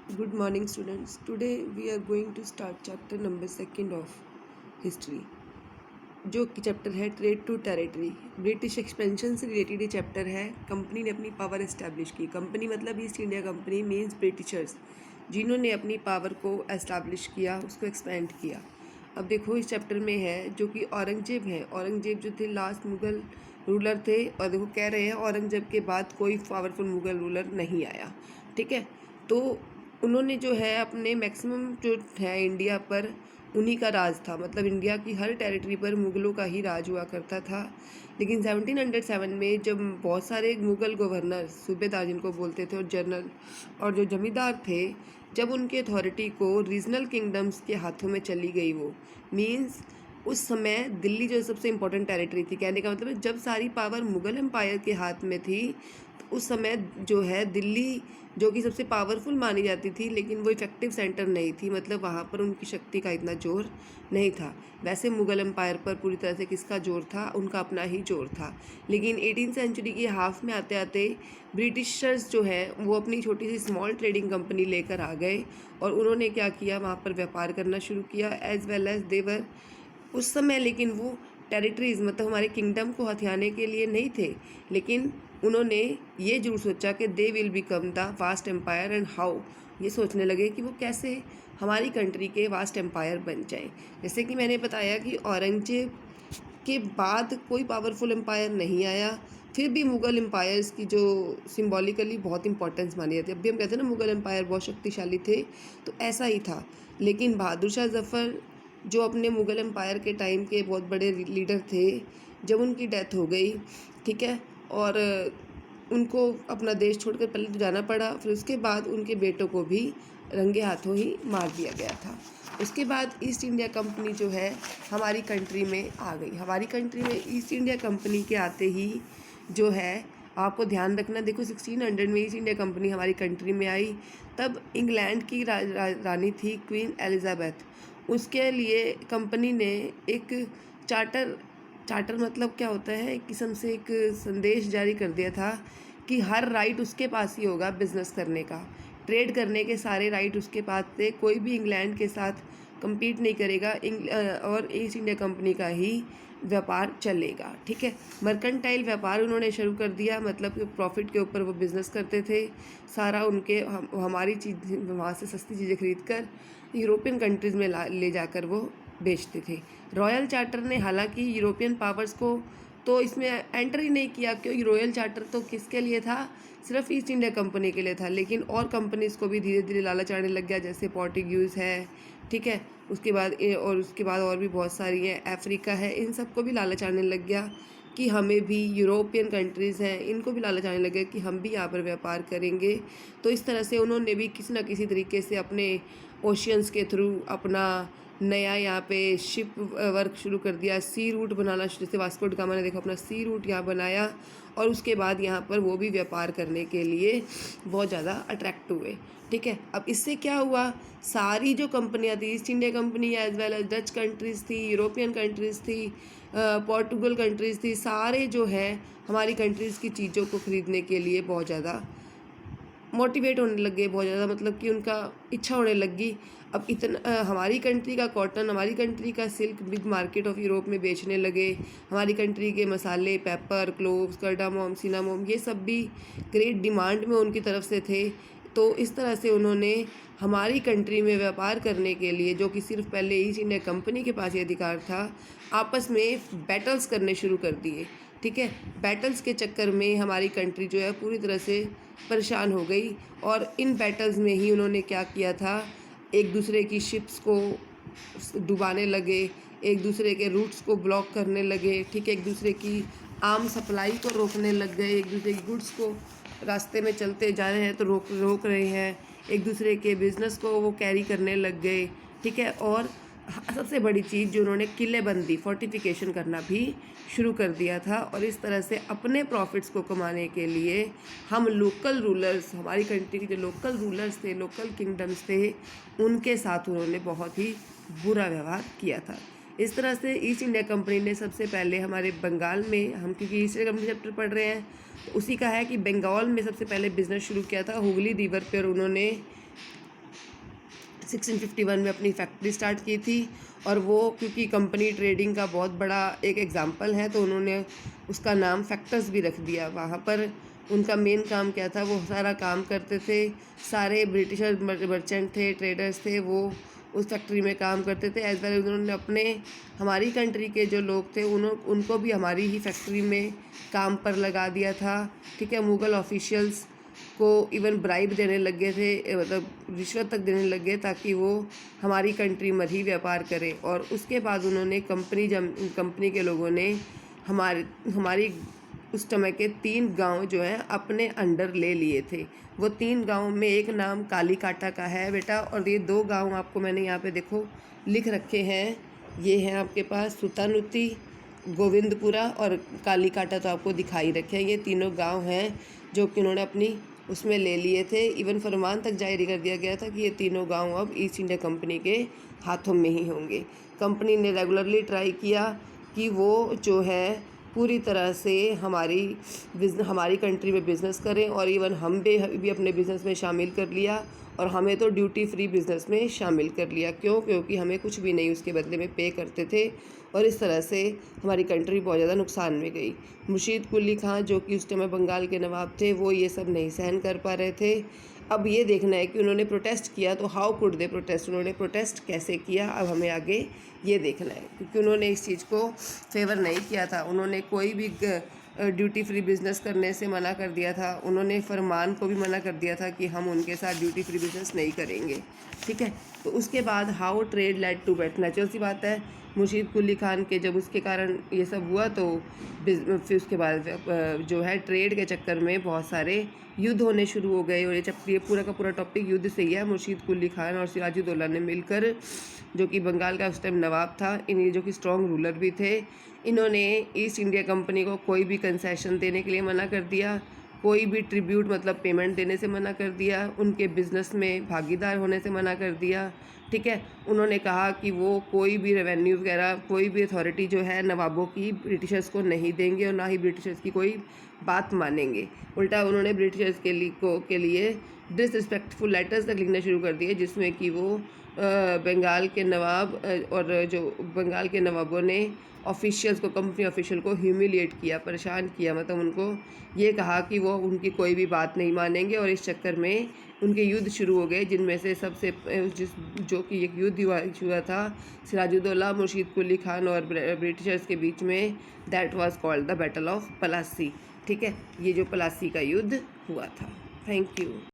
Good morning, students. Today we are going to start chapter number 2 of history, जो कि chapter है trade to territory. British expansion से related ये chapter है। Company ने अपनी पावर एस्टैब्लिश की। कंपनी मतलब East India company means Britishers, जिन्होंने अपनी पावर को एस्टैब्लिश किया, उसको एक्सपेंड किया। अब देखो इस चैप्टर में है जो कि औरंगजेब है। औरंगजेब जो थे लास्ट मुग़ल रूलर थे, और देखो कह रहे हैं औरंगजेब के बाद कोई पावरफुल मुग़ल रूलर नहीं आया। ठीक है, तो उन्होंने जो है अपने मैक्सिमम जो है इंडिया पर उन्हीं का राज था, मतलब इंडिया की हर टेरिटरी पर मुग़लों का ही राज हुआ करता था। लेकिन 1707 में जब बहुत सारे मुग़ल गवर्नर, सूबेदार जिनको बोलते थे, और जनरल और जो जमींदार थे, जब उनकी अथॉरिटी को रीजनल किंगडम्स के हाथों में चली गई, वो मीन्स उस समय दिल्ली जो सबसे इम्पोर्टेंट टेरिटरी थी, कहने का मतलब है जब सारी पावर मुग़ल एम्पायर के हाथ में थी, तो उस समय जो है दिल्ली जो कि सबसे पावरफुल मानी जाती थी, लेकिन वो इफेक्टिव सेंटर नहीं थी, मतलब वहाँ पर उनकी शक्ति का इतना जोर नहीं था। वैसे मुग़ल एम्पायर पर पूरी तरह से किसका जोर था? उनका अपना ही जोर था। लेकिन 18th सेंचुरी की हाफ में आते आते ब्रिटिशर्स जो है वो अपनी छोटी सी स्मॉल ट्रेडिंग कंपनी लेकर आ गए, और उन्होंने क्या किया, वहाँ पर व्यापार करना शुरू किया। एज वेल एज देवर उस समय, लेकिन वो टेरिटरीज़ मतलब हमारे किंगडम को हथियाने के लिए नहीं थे, लेकिन उन्होंने ये जरूर सोचा कि they will become the vast empire, and how, ये सोचने लगे कि वो कैसे हमारी कंट्री के वास्ट एम्पायर बन जाए। जैसे कि मैंने बताया कि औरंगजेब के बाद कोई पावरफुल एम्पायर नहीं आया, फिर भी मुग़ल एम्पायर्स की जो सिंबॉलिकली बहुत इंपॉर्टेंस मानी जाती है। अब भी हम कहते हैं ना मुग़ल एम्पायर बहुत शक्तिशाली थे, तो ऐसा ही था। लेकिन बहादुर शाह ज़फ़र जो अपने मुग़ल एम्पायर के टाइम के बहुत बड़े लीडर थे, जब उनकी डेथ हो गई, ठीक है, और उनको अपना देश छोड़कर पहले तो जाना पड़ा, फिर उसके बाद उनके बेटों को भी रंगे हाथों ही मार दिया गया था। उसके बाद ईस्ट इंडिया कंपनी जो है हमारी कंट्री में आ गई। हमारी कंट्री में ईस्ट इंडिया कंपनी के आते ही जो है आपको ध्यान रखना, देखो 1600 में ईस्ट इंडिया कंपनी हमारी कंट्री में आई। तब इंग्लैंड की रानी थी क्वीन एलिजाबेथ। उसके लिए कंपनी ने एक चार्टर चार्टर मतलब क्या होता है, एक किस्म से एक संदेश जारी कर दिया था कि हर राइट उसके पास ही होगा बिज़नेस करने का, ट्रेड करने के सारे राइट उसके पास थे, कोई भी इंग्लैंड के साथ compete नहीं करेगा, और ईस्ट इंडिया कंपनी का ही व्यापार चलेगा। ठीक है, मर्केंटाइल व्यापार उन्होंने शुरू कर दिया, मतलब कि प्रॉफिट के ऊपर वो बिज़नेस करते थे सारा। उनके हमारी चीज़ वहाँ से सस्ती चीज़ें खरीद कर यूरोपियन कंट्रीज़ में ले जाकर वो बेचते थे। रॉयल चार्टर ने हालांकि यूरोपियन पावर्स को तो इसमें एंटर ही नहीं किया, क्योंकि रॉयल चार्टर तो किसके लिए था? सिर्फ ईस्ट इंडिया कंपनी के लिए था। लेकिन और कंपनीज़ को भी धीरे धीरे लालच आने लग गया, जैसे पोर्टुगीज़ है, ठीक है, उसके बाद और भी बहुत सारी हैं, अफ्रीका है, इन सबको भी लालच आने लग गया कि हमें भी, यूरोपियन कंट्रीज़ हैं, इनको भी लालच आने लगे कि हम भी यहाँ पर व्यापार करेंगे। तो इस तरह से उन्होंने भी किसी न किसी तरीके से अपने ओशियंस के थ्रू अपना नया यहाँ पे शिप वर्क शुरू कर दिया, सी रूट बनाना, जैसे वास्को ड गामा ने देखो अपना सी रूट यहाँ बनाया, और उसके बाद यहाँ पर वो भी व्यापार करने के लिए बहुत ज़्यादा अट्रैक्ट हुए। ठीक है, अब इससे क्या हुआ, सारी जो कंपनियाँ थी, East India company as well as Dutch countries थी, यूरोपियन कंट्रीज़ थी, पोर्टुगल कंट्रीज़ थी, सारे जो है हमारी कंट्रीज़ की चीज़ों को ख़रीदने के लिए बहुत ज़्यादा मोटिवेट होने लग गए, बहुत ज़्यादा, मतलब कि उनका इच्छा होने लगी। अब इतना हमारी कंट्री का कॉटन, हमारी कंट्री का silk big market of Europe में बेचने लगे। हमारी कंट्री के मसाले, पेपर, क्लोव्स, कार्डामोम, सिनामोम, ये सब भी ग्रेट डिमांड में उनकी तरफ से थे। तो इस तरह से उन्होंने हमारी कंट्री में व्यापार करने के लिए, जो कि सिर्फ पहले ईस्ट इंडिया कंपनी के पास ये अधिकार था, आपस में बैटल्स करने शुरू कर दिए। ठीक है, बैटल्स के चक्कर में हमारी कंट्री जो है पूरी तरह से परेशान हो गई, और इन बैटल्स में ही उन्होंने क्या किया था, एक दूसरे की शिप्स को डुबाने लगे, एक दूसरे के रूट्स को ब्लॉक करने लगे, ठीक है, एक दूसरे की आम सप्लाई को रोकने लग गए, एक दूसरे की गुड्स को रास्ते में चलते जा रहे हैं तो रोक रहे हैं, एक दूसरे के बिज़नेस को वो कैरी करने लग गए। ठीक है, और सबसे बड़ी चीज़ जो उन्होंने किलेबंदी, फोर्टिफिकेशन करना भी शुरू कर दिया था, और इस तरह से अपने प्रॉफिट्स को कमाने के लिए हम लोकल रूलर्स, हमारी कंट्री के जो लोकल रूलर्स थे, लोकल किंगडम्स थे, उनके साथ उन्होंने बहुत ही बुरा व्यवहार किया था। इस तरह से ईस्ट इंडिया कंपनी ने सबसे पहले हमारे बंगाल में, हम क्योंकि ईस्ट इंडिया कंपनी चैप्टर पढ़ रहे हैं तो उसी का है कि बंगाल में सबसे पहले बिज़नेस शुरू किया था हुगली रिवर पर। उन्होंने 1651 में अपनी फैक्ट्री स्टार्ट की थी। और वो क्योंकि कंपनी ट्रेडिंग का बहुत बड़ा एक एग्जाम्पल है तो उन्होंने उसका नाम फैक्टर्स भी रख दिया। वहाँ पर उनका मेन काम क्या था, वो सारा काम करते थे, सारे ब्रिटिशर मर्चेंट थे, ट्रेडर्स थे, वो उस फैक्ट्री में काम करते थे। एज वेल उन्होंने अपने हमारी कंट्री के जो लोग थे उनको भी हमारी ही फैक्ट्री में काम पर लगा दिया था। ठीक है, मुग़ल ऑफिशियल्स को इवन ब्राइब देने लग गए थे, मतलब रिश्वत तक देने लग गए ताकि वो हमारी कंट्री में ही व्यापार करें। और उसके बाद उन्होंने कंपनी के लोगों ने हमारी उस समय के 3 गांव जो हैं अपने अंडर ले लिए थे। वो 3 गांव में एक नाम कालीकाटा का है बेटा, और ये 2 गांव आपको मैंने यहाँ पे देखो लिख रखे हैं। ये हैं आपके पास सुतानुती, गोविंदपुरा और कालीकाटा, तो आपको दिखाई रखे हैं। ये तीनों गांव हैं जो कि उन्होंने अपनी उसमें ले लिए थे। इवन फरमान तक जारी कर दिया गया था कि ये तीनों गांव अब ईस्ट इंडिया कंपनी के हाथों में ही होंगे। कंपनी ने रेगुलरली ट्राई किया कि वो जो है पूरी तरह से हमारी कंट्री में बिज़नेस करें, और इवन हम भी अपने बिज़नेस में शामिल कर लिया, और हमें तो ड्यूटी फ्री बिज़नेस में शामिल कर लिया। क्यों? क्योंकि हमें कुछ भी नहीं उसके बदले में पे करते थे, और इस तरह से हमारी कंट्री बहुत ज़्यादा नुकसान में गई। मुर्शीद कुली खां जो कि उस टाइम बंगाल के नवाब थे, वो ये सब नहीं सहन कर पा रहे थे। अब ये देखना है कि उन्होंने प्रोटेस्ट किया तो हाउ कुड दे प्रोटेस्ट, उन्होंने प्रोटेस्ट कैसे किया, अब हमें आगे ये देखना है। क्योंकि उन्होंने इस चीज़ को फेवर नहीं किया था, उन्होंने कोई भी ड्यूटी फ्री बिज़नेस करने से मना कर दिया था। उन्होंने फरमान को भी मना कर दिया था कि हम उनके साथ ड्यूटी फ्री बिज़नेस नहीं करेंगे। ठीक है, तो उसके बाद how trade led to bet, natural सी बात है, मुर्शीद कुली खान के जब उसके कारण ये सब हुआ तो फिर उसके बाद जो है ट्रेड के चक्कर में बहुत सारे युद्ध होने शुरू हो गए। और ये पूरा का पूरा टॉपिक युद्ध से ही है। मुर्शीद कुली खान और सिराजुद्दौला ने मिलकर, जो कि बंगाल का उस टाइम नवाब था, इन्हें जो कि स्ट्रॉन्ग रूलर भी थे, इन्होंने ईस्ट इंडिया कंपनी को कोई भी कंसेशन देने के लिए मना कर दिया, कोई भी ट्रिब्यूट मतलब पेमेंट देने से मना कर दिया, उनके बिज़नेस में भागीदार होने से मना कर दिया। ठीक है, उन्होंने कहा कि वो कोई भी रेवेन्यू वगैरह, कोई भी अथॉरिटी जो है नवाबों की ब्रिटिशर्स को नहीं देंगे, और ना ही ब्रिटिशर्स की कोई बात मानेंगे। उल्टा उन्होंने ब्रिटिशर्स के लिए डिसरिस्पेक्टफुल लेटर्स तक लिखना शुरू कर दिए, जिसमें कि वो बंगाल के नवाब और जो बंगाल के नवाबों ने ऑफिशियल्स को, कंपनी ऑफिशियल को ह्यूमिलिएट किया, परेशान किया। मतलब उनको ये कहा कि वो उनकी कोई भी बात नहीं मानेंगे, और इस चक्कर में उनके युद्ध शुरू हो गए, जिनमें से सबसे जो कि एक युद्ध हुआ था सिराजुद्दौला, मुर्शीद कुली खान और ब्रिटिशर्स के बीच में, that was called the battle of Plassey. ठीक है, ये जो पलासी का युद्ध हुआ था। Thank you.